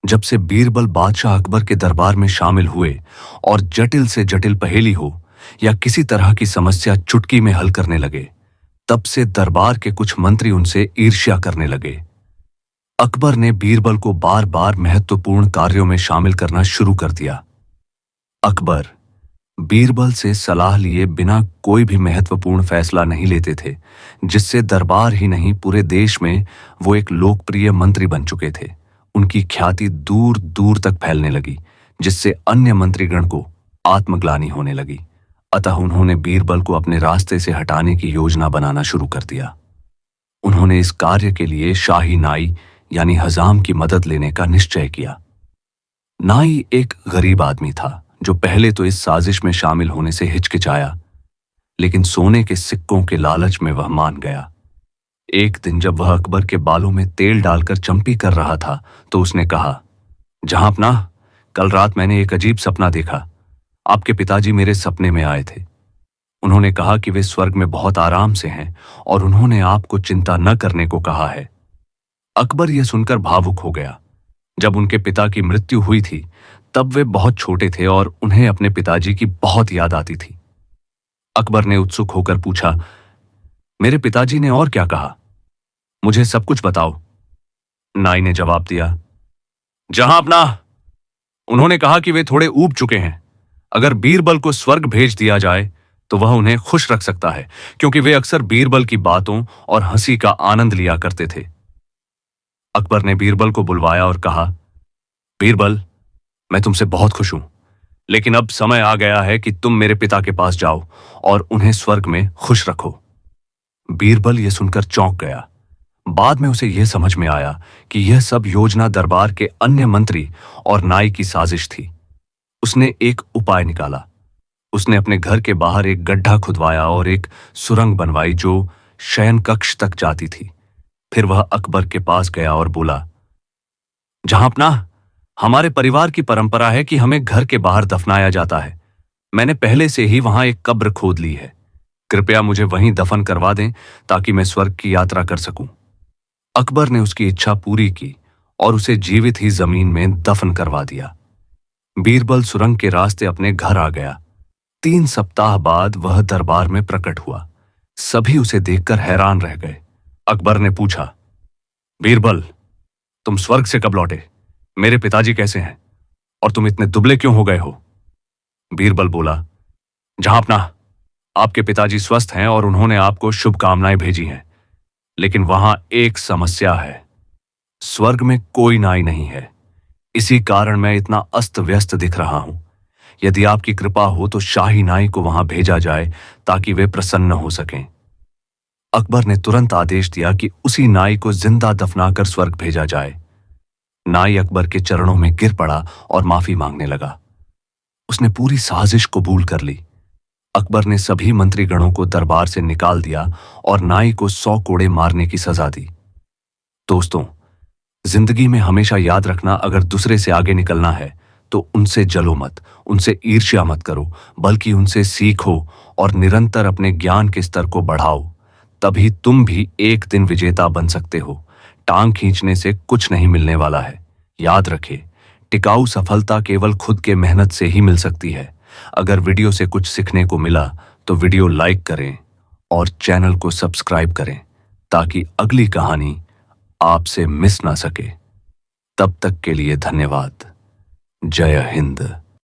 जब से बीरबल बादशाह अकबर के दरबार में शामिल हुए और जटिल से जटिल पहेली हो या किसी तरह की समस्या चुटकी में हल करने लगे, तब से दरबार के कुछ मंत्री उनसे ईर्ष्या करने लगे। अकबर ने बीरबल को बार बार महत्वपूर्ण कार्यों में शामिल करना शुरू कर दिया। अकबर बीरबल से सलाह लिए बिना कोई भी महत्वपूर्ण फैसला नहीं लेते थे, जिससे दरबार ही नहीं पूरे देश में वो एक लोकप्रिय मंत्री बन चुके थे। उनकी ख्याति दूर दूर तक फैलने लगी, जिससे अन्य मंत्रीगण को आत्मग्लानि होने लगी। अतः उन्होंने बीरबल को अपने रास्ते से हटाने की योजना बनाना शुरू कर दिया। उन्होंने इस कार्य के लिए शाही नाई यानी हजाम की मदद लेने का निश्चय किया। नाई एक गरीब आदमी था जो पहले तो इस साजिश में शामिल होने से हिचकिचाया, लेकिन सोने के सिक्कों के लालच में वह मान गया। एक दिन जब वह अकबर के बालों में तेल डालकर चंपी कर रहा था तो उसने कहा, जहांपनाह, कल रात मैंने एक अजीब सपना देखा। आपके पिताजी मेरे सपने में आए थे। उन्होंने कहा कि वे स्वर्ग में बहुत आराम से हैं और उन्होंने आपको चिंता न करने को कहा है। अकबर यह सुनकर भावुक हो गया। जब उनके पिता की मृत्यु हुई थी तब वे बहुत छोटे थे और उन्हें अपने पिताजी की बहुत याद आती थी। अकबर ने उत्सुक होकर पूछा, मेरे पिताजी ने और क्या कहा? मुझे सब कुछ बताओ। नाई ने जवाब दिया, जहांपनाह, उन्होंने कहा कि वे थोड़े ऊब चुके हैं। अगर बीरबल को स्वर्ग भेज दिया जाए तो वह उन्हें खुश रख सकता है, क्योंकि वे अक्सर बीरबल की बातों और हंसी का आनंद लिया करते थे। अकबर ने बीरबल को बुलवाया और कहा, बीरबल, मैं तुमसे बहुत खुश हूं, लेकिन अब समय आ गया है कि तुम मेरे पिता के पास जाओ और उन्हें स्वर्ग में खुश रखो। बीरबल यह सुनकर चौंक गया। बाद में उसे यह समझ में आया कि यह सब योजना दरबार के अन्य मंत्री और नाई की साजिश थी। उसने एक उपाय निकाला। उसने अपने घर के बाहर एक गड्ढा खुदवाया और एक सुरंग बनवाई जो शयन कक्ष तक जाती थी। फिर वह अकबर के पास गया और बोला, जहांपनाह, हमारे परिवार की परंपरा है कि हमें घर के बाहर दफनाया जाता है। मैंने पहले से ही वहां एक कब्र खोद ली है। कृपया मुझे वहीं दफन करवा दें ताकि मैं स्वर्ग की यात्रा कर सकूं। अकबर ने उसकी इच्छा पूरी की और उसे जीवित ही जमीन में दफन करवा दिया। बीरबल सुरंग के रास्ते अपने घर आ गया। 3 सप्ताह बाद वह दरबार में प्रकट हुआ। सभी उसे देखकर हैरान रह गए। अकबर ने पूछा, बीरबल, तुम स्वर्ग से कब लौटे? मेरे पिताजी कैसे हैं और तुम इतने दुबले क्यों हो गए हो? बीरबल बोला, जहांपनाह, आपके पिताजी स्वस्थ हैं और उन्होंने आपको शुभकामनाएं भेजी हैं, लेकिन वहां एक समस्या है। स्वर्ग में कोई नाई नहीं है। इसी कारण मैं इतना अस्त व्यस्त दिख रहा हूं। यदि आपकी कृपा हो तो शाही नाई को वहां भेजा जाए ताकि वे प्रसन्न हो सकें। अकबर ने तुरंत आदेश दिया कि उसी नाई को जिंदा दफनाकर स्वर्ग भेजा जाए। नाई अकबर के चरणों में गिर पड़ा और माफी मांगने लगा। उसने पूरी साजिश कबूल कर ली। अकबर ने सभी मंत्रीगणों को दरबार से निकाल दिया और नाई को 100 कोड़े मारने की सजा दी। दोस्तों, जिंदगी में हमेशा याद रखना, अगर दूसरे से आगे निकलना है तो उनसे जलो मत, उनसे ईर्ष्या मत करो, बल्कि उनसे सीखो और निरंतर अपने ज्ञान के स्तर को बढ़ाओ। तभी तुम भी एक दिन विजेता बन सकते हो। टांग खींचने से कुछ नहीं मिलने वाला है। याद रखें, टिकाऊ सफलता केवल खुद के मेहनत से ही मिल सकती है। अगर वीडियो से कुछ सीखने को मिला तो वीडियो लाइक करें और चैनल को सब्सक्राइब करें ताकि अगली कहानी आपसे मिस ना सके। तब तक के लिए धन्यवाद। जय हिंद।